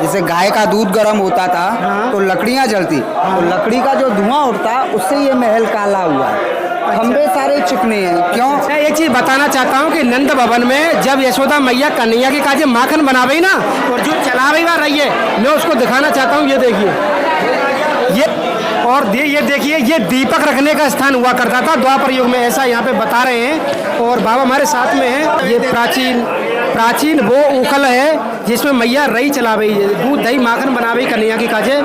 जैसे गाय का दूध गर्म होता था तो लकड़ियाँ जलती, तो लकड़ी का जो धुआं उठता उससे ये महल काला हुआ है। खंबे सारे चिकने हैं। क्यों? मैं एक चीज बताना चाहता हूँ कि नंद भवन में जब यशोदा मैया कन्हैया के काजे माखन बनावे ना, और जो चलावे हुआ रही है, मैं उसको दिखाना चाहता हूँ। ये देखिए, ये देखिए, ये दीपक रखने का स्थान हुआ करता था द्वापर युग में, ऐसा यहाँ पे बता रहे हैं। और बाबा हमारे साथ में है। ये प्राचीन वो उखल है जिसमें मैया रही चलावे, दूध दही माखन बनावे कन्हैया की काजे,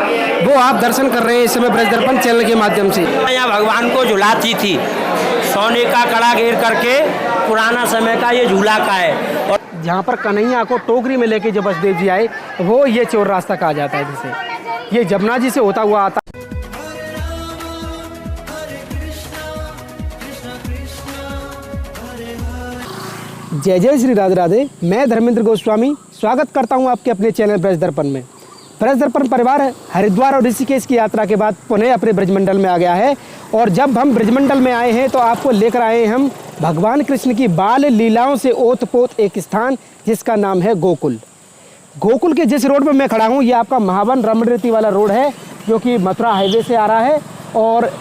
वो आप दर्शन कर रहे हैं इस समय ब्रज दर्पण चैनल के माध्यम से। यहाँ भगवान को झुलाती थी, सोने का कड़ा घेर करके, पुराना समय का ये झूला का है। और जहाँ पर कन्हैया को टोकरी में लेके जब बसदेव जी आए, वो ये चोर रास्ता कहा जाता है, जिसे ये जमुना जी से होता हुआ आता। जय जय श्री राधे राधे। मैं धर्मेंद्र गोस्वामी स्वागत करता हूं आपके अपने चैनल ब्रज दर्पण में। ब्रज दर्पण परिवार हरिद्वार और ऋषिकेश की यात्रा के बाद पुनः अपने ब्रजमंडल में आ गया है। और जब हम ब्रजमंडल में आए हैं तो आपको लेकर आए हैं हम भगवान कृष्ण की बाल लीलाओं से ओतपोत एक स्थान जिसका नाम है गोकुल। गोकुल के जिस रोड पर मैं खड़ा हूँ, ये आपका महावन रमणरीति वाला रोड है जो कि मथुरा हाईवे से आ रहा है। और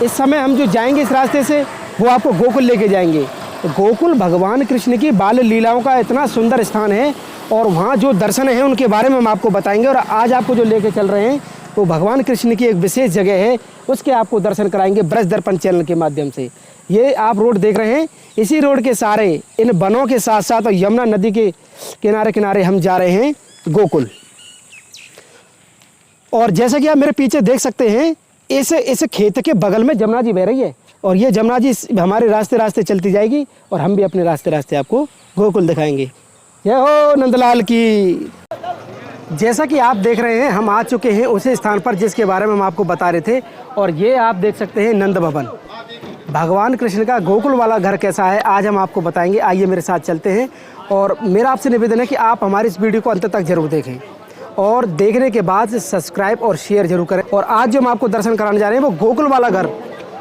इस समय हम जो जाएंगे इस रास्ते से, वो आपको गोकुल लेके जाएंगे। तो गोकुल भगवान कृष्ण की बाल लीलाओं का इतना सुंदर स्थान है, और वहाँ जो दर्शन हैं उनके बारे में हम आपको बताएंगे। और आज आपको जो लेके चल रहे हैं वो भगवान कृष्ण की एक विशेष जगह है, उसके आपको दर्शन कराएंगे ब्रज दर्पण चैनल के माध्यम से। ये आप रोड देख रहे हैं, इसी रोड के सारे इन वनों के साथ साथ और यमुना नदी के किनारे किनारे हम जा रहे हैं गोकुल। और जैसा कि आप मेरे पीछे देख सकते हैं, इस खेत के बगल में जमुना जी बह रही है, और ये जमुना जी हमारे रास्ते रास्ते चलती जाएगी, और हम भी अपने रास्ते रास्ते आपको गोकुल दिखाएंगे। जय हो नंदलाल की। जैसा कि आप देख रहे हैं, हम आ चुके हैं उसी स्थान पर जिसके बारे में हम आपको बता रहे थे। और ये आप देख सकते हैं नंद भवन, भगवान कृष्ण का गोकुल वाला घर कैसा है आज हम आपको बताएंगे। आइए मेरे साथ चलते हैं। और मेरा आपसे निवेदन है कि आप हमारी इस वीडियो को अंत तक जरूर देखें, और देखने के बाद सब्सक्राइब और शेयर जरूर करें। और आज जो हम आपको दर्शन कराने जा रहे हैं वो गोकुल वाला घर,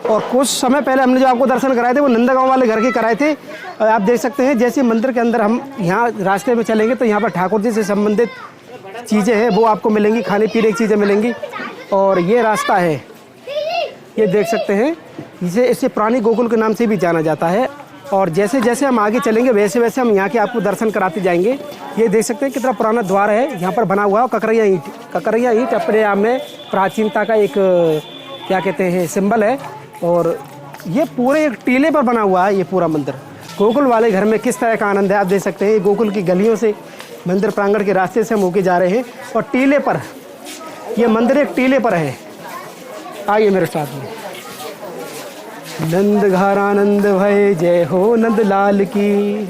और कुछ समय पहले हमने जो आपको दर्शन कराए थे वो नंदगांव वाले घर के कराए थे। और आप देख सकते हैं, जैसे मंदिर के अंदर हम यहाँ रास्ते में चलेंगे तो यहाँ पर ठाकुर जी से संबंधित चीज़ें हैं वो आपको मिलेंगी, खाने पीने की चीज़ें मिलेंगी। और ये रास्ता है, ये देख सकते हैं, इसे पुरानी गोकुल के नाम से भी जाना जाता है। और जैसे जैसे हम आगे चलेंगे वैसे वैसे हम यहाँ के आपको दर्शन कराते जाएंगे। ये देख सकते हैं कितना पुराना द्वार है यहाँ पर बना हुआ है। ककरैया ईंट अपने आप में प्राचीनता का एक क्या कहते हैं सिंबल है। और ये पूरे एक टीले पर बना हुआ है ये पूरा मंदिर। गोकुल वाले घर में किस तरह का आनंद है आप देख सकते हैं। गोकुल की गलियों से मंदिर प्रांगण के रास्ते से हम होके जा रहे हैं, और टीले पर, ये मंदिर एक टीले पर है। आइए मेरे साथ में। नंद घर आनंद भय, जय हो नंद लाल की,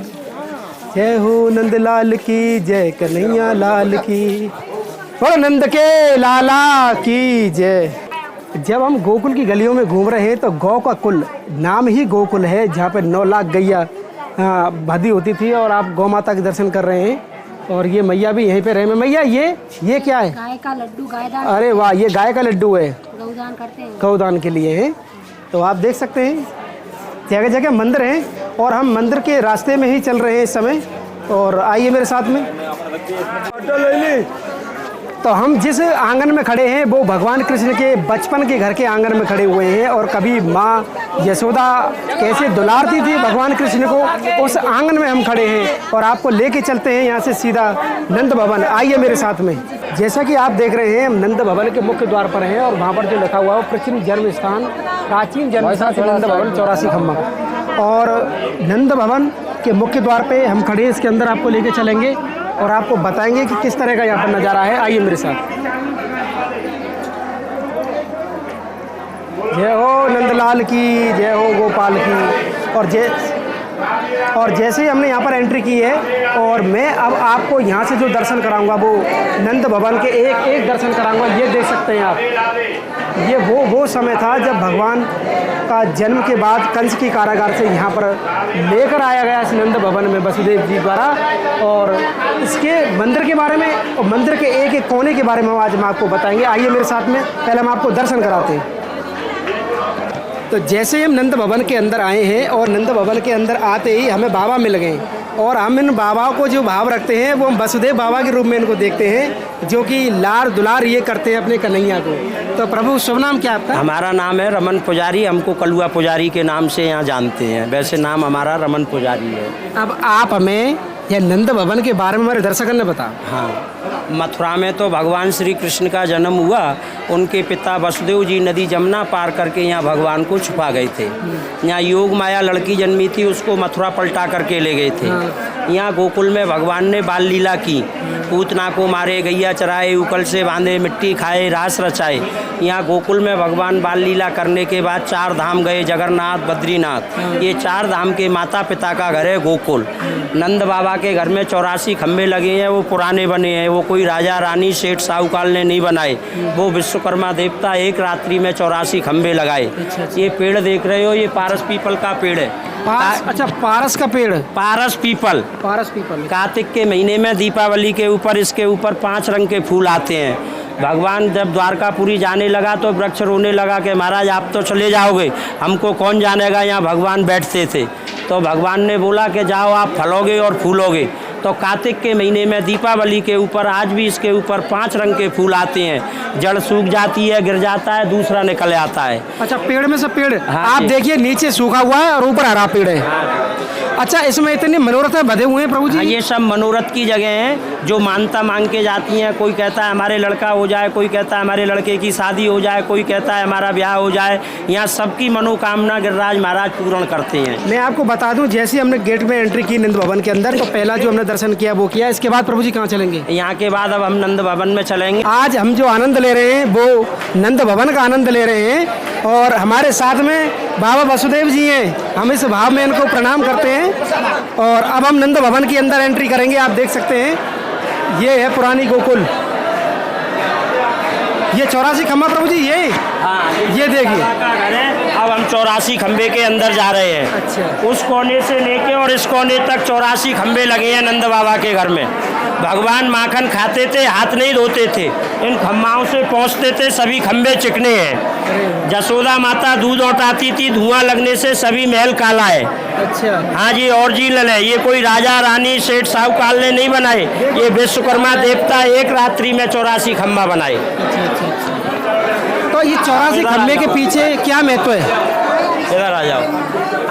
जय हो नंद लाल की, जय कन्हैया लाल की, और नंद के लाला की जय। जब हम गोकुल की गलियों में घूम रहे हैं तो गौ का कुल नाम ही गोकुल है, जहाँ पे 9 लाख गैया बधी होती थी। और आप गौ माता के दर्शन कर रहे हैं, और ये मैया भी यहीं पे रहे। मैया ये क्या है? गाय का लड्डू, गायदान। अरे वाह, ये गाय का लड्डू है, गौदान करते हैं, गौदान के लिए है। तो आप देख सकते हैं जगह जगह मंदिर हैं, और हम मंदिर के रास्ते में ही चल रहे हैं इस समय। और आइए मेरे साथ में। तो हम जिस आंगन में खड़े हैं वो भगवान कृष्ण के बचपन के घर के आंगन में खड़े हुए हैं। और कभी माँ यशोदा कैसे दुलारती थी भगवान कृष्ण को, उस आंगन में हम खड़े हैं, और आपको लेके चलते हैं यहाँ से सीधा नंद भवन। आइए मेरे साथ में। जैसा कि आप देख रहे हैं, हम नंद भवन के मुख्य द्वार पर हैं, और वहाँ पर जो लिखा हुआ है प्राचीन जन्म स्थान नंद भवन 84 खम्मा। और नंद भवन के मुख्य द्वार पे हम खड़े हैं, इसके अंदर आपको लेके चलेंगे और आपको बताएंगे कि किस तरह का यहाँ पर नज़ारा है। आइए मेरे साथ। जय हो नंदलाल की, जय हो गोपाल की। और जैसे ही हमने यहाँ पर एंट्री की है, और मैं अब आपको यहाँ से जो दर्शन कराऊंगा वो नंद भवन के एक एक दर्शन कराऊंगा। ये देख सकते हैं आप, ये वो समय था जब भगवान का जन्म के बाद कंस की कारागार से यहाँ पर लेकर आया गया इस नंद भवन में वसुदेव जी द्वारा। और इसके मंदिर के बारे में और मंदिर के एक एक कोने के बारे में आज हम आपको बताएंगे। आइए मेरे साथ में, पहले हम आपको दर्शन कराते हैं। तो जैसे हम नंद भवन के अंदर आए हैं, और नंद भवन के अंदर आते ही हमें बाबा मिल गए। और हम इन बाबा को जो भाव रखते हैं वो हम वसुदेव बाबा के रूप में इनको देखते हैं, जो कि लाड़ दुलार ये करते हैं अपने कन्हैया को। तो प्रभु शुभ नाम क्या आपका? हमारा नाम है रमन पुजारी, हमको कलुआ पुजारी के नाम से यहाँ जानते हैं, वैसे नाम हमारा रमन पुजारी है। अब आप हमें यह नंद भवन के बारे में हमारे दर्शकों ने बता। हाँ, मथुरा में तो भगवान श्री कृष्ण का जन्म हुआ, उनके पिता वसुदेव जी नदी जमुना पार करके यहाँ भगवान को छुपा गए थे। यहाँ योग माया लड़की जन्मी थी, उसको मथुरा पलटा करके ले गए थे। यहाँ गोकुल में भगवान ने बाल लीला की, पूतना को मारे, गैया चराए, उकल से बांधे, मिट्टी खाए, रास रचाए। यहाँ गोकुल में भगवान बाल लीला करने के बाद 4 धाम गए, जगन्नाथ, बद्रीनाथ। ये 4 धाम के माता पिता का घर है गोकुल। नंद बाबा के घर में 84 खम्भे लगे हैं, वो पुराने बने हैं, वो कोई राजा रानी सेठ साहूकार ने नहीं बनाए। वो विश्वकर्मा देवता एक रात्रि में 84 खम्भे लगाए। ये पेड़ देख रहे हो, ये पारस पीपल का पेड़ है। अच्छा, पारस का पेड़, पारस पीपल। पारस पीपल। कार्तिक के महीने में दीपावली के ऊपर इसके ऊपर 5 रंग के फूल आते हैं। भगवान जब द्वारकापुरी जाने लगा तो वृक्ष रोने लगा कि महाराज आप तो चले जाओगे, हमको कौन जानेगा। यहाँ भगवान बैठते थे, तो भगवान ने बोला कि जाओ आप फलोगे और फूलोगे। तो कार्तिक के महीने में दीपावली के ऊपर आज भी इसके ऊपर 5 रंग के फूल आते हैं। जड़ सूख जाती है, गिर जाता है, दूसरा निकल आता है। अच्छा, पेड़ में से पेड़। हाँ, आप देखिए नीचे सूखा हुआ है और ऊपर हरा पेड़ है। अच्छा, इसमें इतनी मनोरथें बधे हुए हैं प्रभु जी। हाँ, ये सब मनोरथ की जगह हैं जो मानता मांग के जाती हैं। कोई कहता है हमारे लड़का हो जाए, कोई कहता है हमारे लड़के की शादी हो जाए, कोई कहता है हमारा ब्याह हो जाए। यहाँ सबकी मनोकामना गिरिराज महाराज पूर्ण करते हैं। मैं आपको बता दूं, जैसे हमने गेट में एंट्री की नंद भवन के अंदर, तो पहला जो हमने दर्शन किया वो किया। इसके बाद प्रभु जी कहाँ चलेंगे? यहाँ के बाद अब हम नंद भवन में चलेंगे। आज हम जो आनंद ले रहे हैं वो नंद भवन का आनंद ले रहे हैं, और हमारे साथ में बाबा वसुदेव जी हैं। हम इस भाव में इनको प्रणाम करते हैं। और अब हम नंद भवन के अंदर एंट्री करेंगे। आप देख सकते हैं ये है पुरानी गोकुल। ये 84 खम्भा प्रभु जी, ये हाँ, ये देखिए। का घर है। अब हम 84 खम्भे के अंदर जा रहे हैं। अच्छा। उस कोने से लेके और इस कोने तक 84 खम्भे लगे हैं नंद बाबा के घर में। भगवान माखन खाते थे, हाथ नहीं धोते थे, इन खम्भाओं से पहुँचते थे। सभी खम्भे चिकने हैं। जसोदा माता दूध उठाती थी, धुआं लगने से सभी महल काला है। अच्छा। हाँ जी, ओरिजिनल है। ये कोई राजा रानी सेठ साहूकार ने नहीं बनाए, ये विश्वकर्मा देवता एक रात्रि में 84 खम्भा बनाए। तो ये 84 खम्भे के पीछे क्या महत्व है? इधर आ जाओ।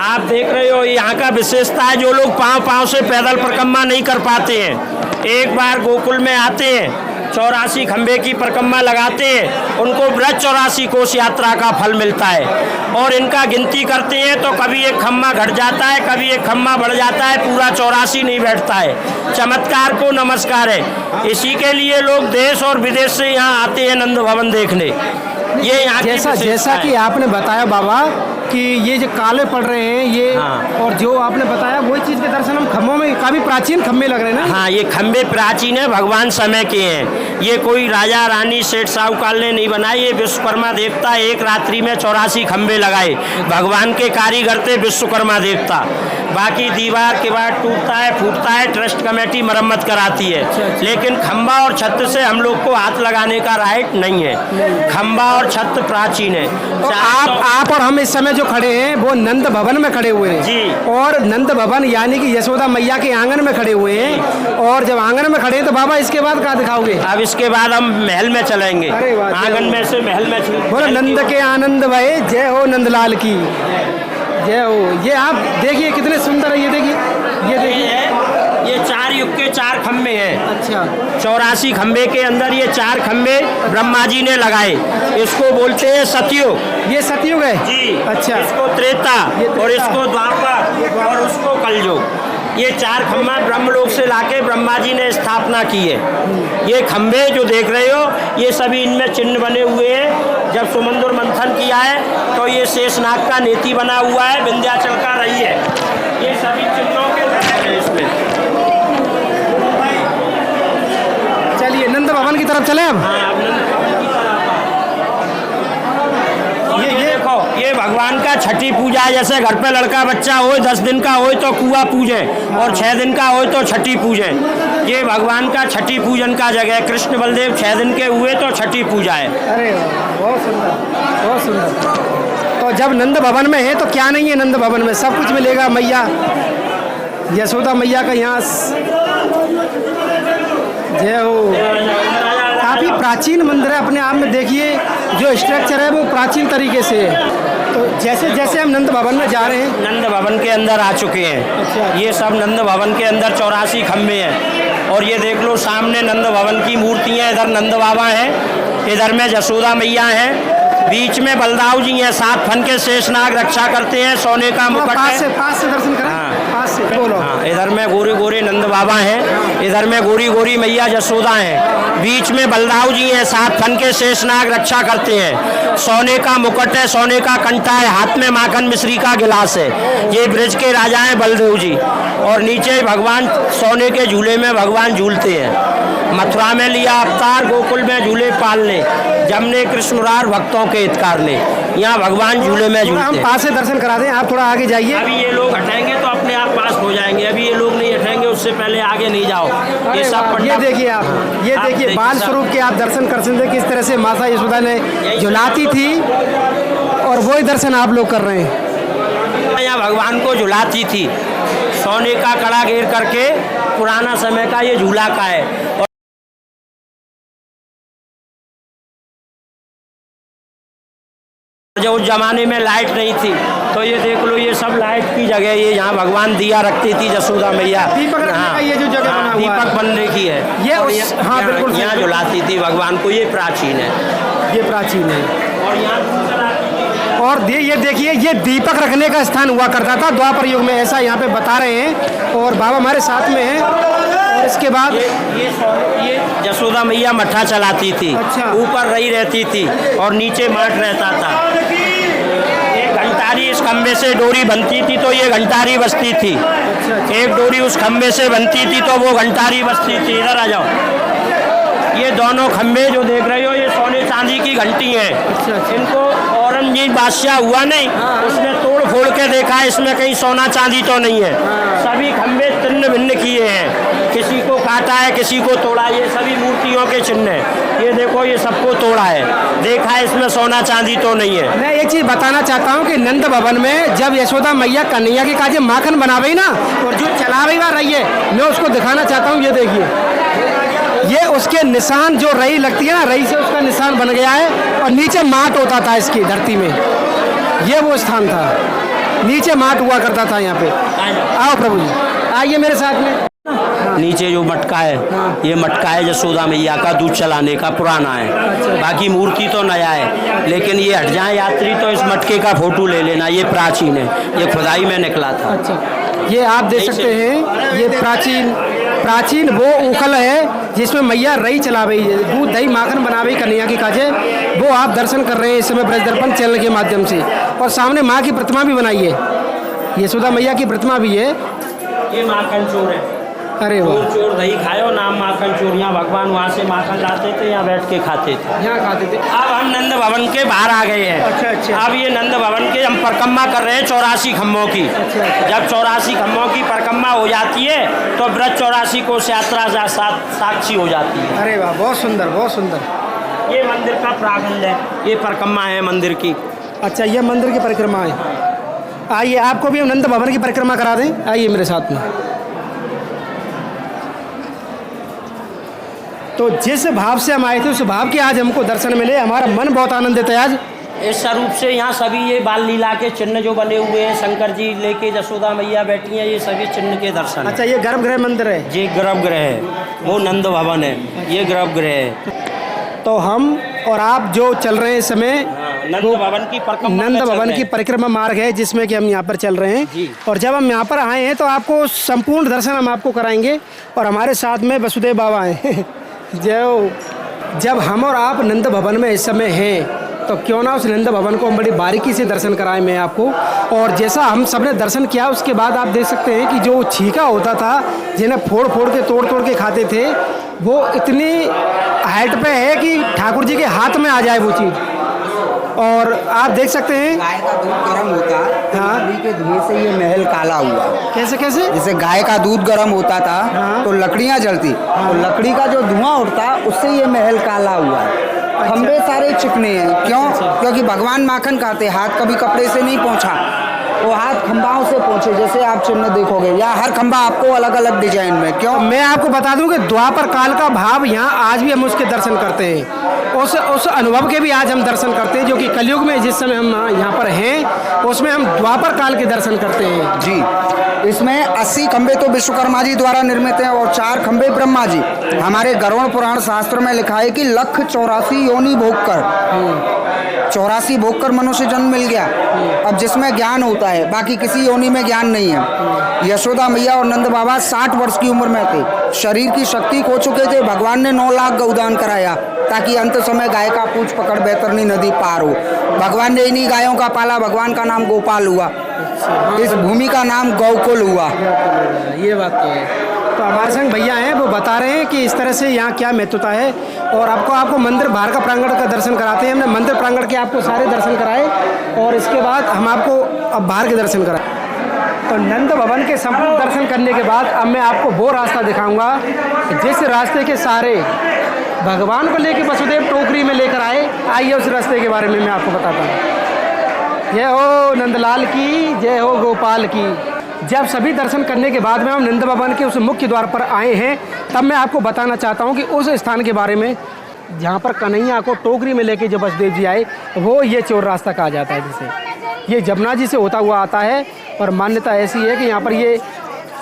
आप देख रहे हो, यहाँ का विशेषता है जो लोग पाँव से पैदल परिक्रमा नहीं कर पाते हैं, एक बार गोकुल में आते हैं, 84 खम्भे की परिक्रमा लगाते हैं, उनको ब्रज 84 कोस यात्रा का फल मिलता है। और इनका गिनती करते हैं तो कभी एक खम्भा घट जाता है, कभी एक खम्भा बढ़ जाता है, पूरा 84 नहीं बैठता है। चमत्कार को नमस्कार है। इसी के लिए लोग देश और विदेश से यहाँ आते हैं नंद भवन देखने। ये यहाँ जैसा कि आपने बताया बाबा कि ये जो काले पड़ रहे हैं ये, हाँ। और जो आपने बताया वही चीज़ के दर्शन हम खम्भों में, काफ़ी प्राचीन खम्भे लग रहे हैं ना। हाँ, ये खम्भे प्राचीन है, भगवान समय के हैं। ये कोई राजा रानी सेठ साहूकार ने नहीं बनाए, ये विश्वकर्मा देवता एक रात्रि में 84 खम्भे लगाए। भगवान के कारीगर थे विश्वकर्मा देवता। बाकी दीवार के बाद टूटता है, फूटता है, ट्रस्ट कमेटी मरम्मत कराती है। लेकिन खम्भा और छत से हम लोग को हाथ लगाने का राइट नहीं है। खम्भा और छत प्राचीन है। तो आप और हम इस समय जो खड़े हैं वो नंद भवन में खड़े हुए हैं जी। और नंद भवन यानी कि यशोदा मैया के आंगन में खड़े हुए हैं। और जब आंगन में खड़े हैं तो बाबा इसके बाद कहाँ दिखाओगे? अब इसके बाद हम महल में चलेंगे। आंगन में से महल में बोलो नंद के आनंद भये, जय हो नंदलाल की जय हो। ये आप देखिए कितने सुंदर है। ये देखिए, ये देखिए, ये 4 युग के 4 खम्भे हैं। अच्छा। 84 खम्भे के अंदर ये 4 खम्भे ब्रह्मा जी ने लगाए। इसको बोलते हैं सतयुग। ये सतयुग है जी। अच्छा। इसको त्रेता और इसको द्वापर और उसको कलयुग। ये 4 खम्भा ब्रह्मलोक से लाके ब्रह्मा जी ने स्थापना की है। ये खम्भे जो देख रहे हो ये सभी इनमें चिन्ह बने हुए हैं। जब समुद्र मंथन किया है तो ये शेषनाग का नेति बना हुआ है, विंध्याचल का रही है। ये सभी चिन्हों के घटक हैं इसमें। चलिए नंद भवन की तरफ चले अब। हाँ, अब नंद भवन की तरफ। ये देखो, ये भगवान का छठी पूजा है। जैसे घर पे लड़का बच्चा हो, 10 दिन का हो तो कुआ पूजे और 6 दिन का हो तो छठी पूजे। ये भगवान का छठी पूजन का जगह है। कृष्ण बलदेव 6 दिन के हुए तो छठी पूजा है। अरे बहुत सुंदर, बहुत सुंदर। तो जब नंद भवन में है तो क्या नहीं है, नंद भवन में सब कुछ मिलेगा। मैया यशोदा मैया का यहाँ जय हो। काफ़ी प्राचीन मंदिर है अपने आप में, देखिए जो स्ट्रक्चर है वो प्राचीन तरीके से है। तो जैसे जैसे हम नंद भवन में जा रहे हैं, नंद भवन के अंदर आ चुके हैं। अच्छा। ये सब नंद भवन के अंदर 84 खम्भे हैं और ये देख लो सामने नंद भवन की मूर्तियाँ, इधर नंद बाबा हैं, इधर में यशोदा मैया हैं, बीच में बलदाऊ जी हैं, 7 फन के शेषनाग रक्षा करते हैं, सोने का मुकुट पास है। से दर्शन करें। हाँ। पास से बोलो। हाँ, इधर में गोरे गोरे नंद बाबा हैं, इधर में गोरी गोरी मैया यशोदा हैं, बीच में बलदाऊ जी हैं, 7 फन के शेषनाग रक्षा करते हैं, सोने का मुकुट है, सोने का कंठा है, हाथ में माखन मिश्री का गिलास है। ये ब्रज के राजा हैं बलदेव जी, और नीचे भगवान सोने के झूले में भगवान झूलते हैं। मथुरा में लिया अवतार, गोकुल में झूले पालने, जमने कृष्ण मुरार भक्तों के हितकार ने। यहाँ भगवान झूले में झूलते हम हैं। पास से दर्शन करा दें, आप थोड़ा आगे जाइए। अभी ये लोग हटेंगे तो अपने आप पास हो जाएंगे, अभी ये लोग नहीं हटेंगे उससे पहले आगे नहीं जाओ। अरे ये सब वाह, ये पंडा- देखिए आप, ये आप देखिए बाल सब- स्वरूप के आप दर्शन कर सकते हैं, किस तरह से माता यशोदा ने झुलाती थी और वही दर्शन आप लोग कर रहे हैं। यहाँ भगवान को झुलाती थी, सोने का कड़ा घेर करके, पुराना समय का ये झूला का है। और जो उस जमाने में लाइट नहीं थी तो ये देख लो, ये सब लाइट की जगह, ये यहाँ भगवान दिया रखती थी यशोदा मैया। दीपक रखने का ये जो जगह बना हुआ है। दीपक बनने की है। ये और उस- हाँ, बिल्कुल सही। यहाँ झुलाती थी भगवान को, ये प्राचीन है। ये प्राचीन है। और यहाँ और ये देखिए, ये दीपक रखने का स्थान हुआ करता था द्वापर युग में, ऐसा यहाँ पे बता रहे हैं। और बाबा हमारे साथ में हैं। और इसके बाद ये यशोदा मैया मट्ठा चलाती थी, अच्छा। ऊपर रही रहती थी और नीचे माट रहता था। एक घंटारी इस खंबे से डोरी बनती थी तो ये घंटारी बसती थी, एक डोरी उस खंबे से बनती थी तो वो घंटारी बसती थी। इधर आ जाओ, ये दोनों खंबे जो देख रहे हो ये सोने चांदी की घंटी हैं। इनको औरंगजेब बादशाह हुआ नहीं, उसने तोड़ फोड़ के देखा, इसमें कहीं सोना चांदी तो नहीं है। सभी खंबे चिन्ह भिन्न किए हैं, किसी को काटा है, किसी को तोड़ा। ये सभी मूर्तियों के चिन्ह हैं। ये देखो, ये सबको तोड़ा है, देखा है, इसमें सोना चांदी तो नहीं है। मैं एक चीज़ बताना चाहता हूँ कि नंद भवन में जब यशोदा मैया कन्हैया के काजे माखन बनावे ना, और जो चलावे ना रही है, मैं उसको दिखाना चाहता हूँ। ये देखिए, ये उसके निशान जो रई लगती है ना, रई से उसका निशान बन गया है। और नीचे माट होता था इसकी धरती में, ये वो स्थान था, नीचे माट हुआ करता था यहाँ पे। आओ प्रभु जी, आइए मेरे साथ में। नीचे जो मटका है, ये मटका है यशोदा मैया का, दूध चलाने का, पुराना है। बाकी मूर्ति तो नया है, लेकिन ये हट जाए यात्री तो इस मटके का फोटो ले लेना, ये प्राचीन है, ये खुदाई में निकला था। अच्छा, ये आप देख सकते हैं, ये प्राचीन वो उखल है जिसमें मैया रई चलावे, दूध दही माखन बनावे कन्हैया की काजे, वो आप दर्शन कर रहे हैं इस समय ब्रज दर्पण चैनल के माध्यम से। और सामने माँ की प्रतिमा भी बनाई है, यशोदा मैया की प्रतिमा भी है। ये माखन चोर है। अरे वाह, चोर दही खाओ, नाम माखन चोर। यहाँ भगवान वहाँ से माखन लाते थे, यहाँ बैठ के खाते थे। यहाँ खाते थे। अब हम नंद भवन के बाहर आ गए हैं। अच्छा, अच्छा। अब ये नंद भवन के हम परिक्रमा कर रहे हैं 84 खम्भों की। अच्छा। जब 84 खम्भों की परिक्रमा हो जाती है तो ब्रज 84 कोष यात्रा साक्षी हो जाती है। अरे वाह, बहुत सुंदर, बहुत सुंदर। ये मंदिर का प्रांगण है, ये परिक्रमा है मंदिर की। अच्छा, ये मंदिर की परिक्रमा है। आइए, आपको भी हम नंद भवन की परिक्रमा करा दें, आइए मेरे साथ में। तो जिस भाव से हम आए थे उस भाव के आज हमको दर्शन मिले, हमारा मन बहुत आनंदित है आज। इस स्वरूप से यहाँ सभी ये बाल लीला के चिन्ह जो बने हुए हैं, शंकर जी लेके यशोदा मैया बैठी हैं, ये सभी चिन्ह के दर्शन हैं। अच्छा, ये गर्भगृह मंदिर है। ये गर्भगृह है, वो नंद भवन है, ये गर्भगृह है। तो हम और आप जो चल रहे हैं इस समय, नंद भवन की परिक्रमा नंद में चल भवन रहे की हैं। परिक्रमा मार्ग है जिसमें कि हम यहाँ पर चल रहे जी। हैं। और जब हम यहाँ पर आए हैं तो आपको संपूर्ण दर्शन हम आपको कराएंगे। और हमारे साथ में वसुदेव बाबा हैं जय हो। जब हम और आप नंद भवन में इस समय हैं तो क्यों ना उस नंद भवन को हम बड़ी बारीकी से दर्शन कराएं मैं आपको। और जैसा हम सब ने दर्शन किया उसके बाद आप देख सकते हैं कि जो छीका होता था, जिन्हें फोड़ फोड़ के तोड़ तोड़ के खाते थे, वो इतनी हाइट पे है कि ठाकुर जी के हाथ में आ जाए वो चीज़। और आप देख सकते हैं गाय का दूध गर्म होता, हाँ। लकड़ी के धुएं से ये महल काला हुआ। कैसे कैसे जैसे गाय का दूध गर्म होता था हाँ। तो लकड़ियाँ जलती, तो लकड़ी का जो धुआं उठता उससे ये महल काला हुआ है। खंबे सारे चिकने हैं, क्यों? क्योंकि भगवान माखन खाते, हाथ कभी कपड़े से नहीं पोंछा। वो हाथ खंबाओं से पहुंचे, जैसे आप चिन्ह देखोगे यहाँ हर खंबा आपको अलग अलग डिजाइन में। क्यों? मैं आपको बता दूं कि द्वापर काल का भाव यहाँ आज भी हम उसके दर्शन करते हैं, उस अनुभव के भी आज हम दर्शन करते हैं, जो कि कलयुग में जिस समय हम यहाँ पर हैं उसमें हम द्वापर काल के दर्शन करते हैं जी। इसमें 80 खंबे तो विश्वकर्मा जी द्वारा निर्मित हैं और 4 खंबे ब्रह्मा जी। हमारे गरुड़ पुराण शास्त्र में लिखा है कि 1,84 योनि भोग कर 84 भोग कर मनुष्य जन्म मिल गया। अब जिसमें ज्ञान होता है, बाकी किसी योनि में ज्ञान नहीं है। यशोदा मैया और नंद बाबा 60 वर्ष की उम्र में थे, शरीर की शक्ति खो चुके थे। भगवान ने 9 लाख गौदान कराया ताकि अंत समय गाय का पूंछ पकड़ बैतरनी नदी पार हो। भगवान ने इन्हीं गायों का पाला, भगवान का नाम गोपाल हुआ, इस भूमि का नाम गौकुल हुआ। ये बात तो है। तो हमारे संग भैया हैं, वो बता रहे हैं कि इस तरह से यहाँ क्या महत्वता है। और आपको मंदिर बाहर का प्रांगण का दर्शन कराते हैं। हमने मंदिर प्रांगण के आपको सारे दर्शन कराए और इसके बाद हम आपको अब बाहर के दर्शन कराए। तो नंद भवन के संपूर्ण दर्शन करने के बाद अब मैं आपको वो रास्ता दिखाऊंगा जिस रास्ते के सारे भगवान को लेके वसुदेव टोकरी में लेकर आए। आइए उस रास्ते के बारे में मैं आपको बताता हूँ। जय हो नंदलाल की, जय हो गोपाल की। जब सभी दर्शन करने के बाद में हम नंद भवन के उस मुख्य द्वार पर आए हैं, तब मैं आपको बताना चाहता हूँ कि उस स्थान के बारे में जहाँ पर कन्हैया को टोकरी में लेके जब वसुदेव जी आए, वो ये चोर रास्ता कहा जाता है, जिसे ये जमुना जी से होता हुआ आता है। और मान्यता ऐसी है कि यहाँ पर ये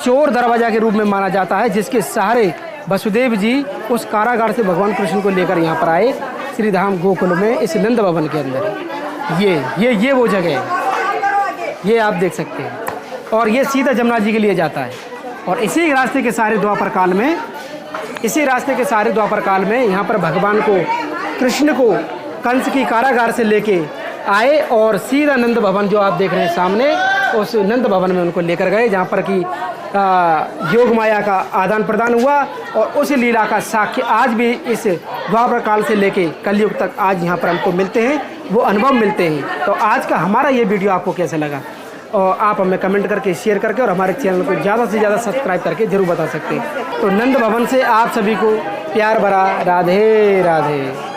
चोर दरवाजा के रूप में माना जाता है, जिसके सहारे वसुदेव जी उस कारागार से भगवान कृष्ण को लेकर यहाँ पर आए श्रीधाम गोकुल में, इस नंद भवन के अंदर। ये वो जगह है, ये आप देख सकते हैं। और ये सीधा जमुना जी के लिए जाता है। और इसी रास्ते के सारे द्वापर काल में यहाँ पर भगवान को, कृष्ण को कंस की कारागार से लेके आए और सीधा नंद भवन जो आप देख रहे हैं सामने, उस नंद भवन में उनको लेकर गए, जहाँ पर कि योग माया का आदान प्रदान हुआ। और उस लीला का साक्ष्य आज भी इस द्वापर काल से लेके कलयुग तक आज यहाँ पर हमको मिलते हैं, वो अनुभव मिलते हैं। तो आज का हमारा ये वीडियो आपको कैसा लगा, और आप हमें कमेंट करके, शेयर करके और हमारे चैनल को ज़्यादा से ज़्यादा सब्सक्राइब करके ज़रूर बता सकते हैं। तो नंद भवन से आप सभी को प्यार भरा राधे राधे।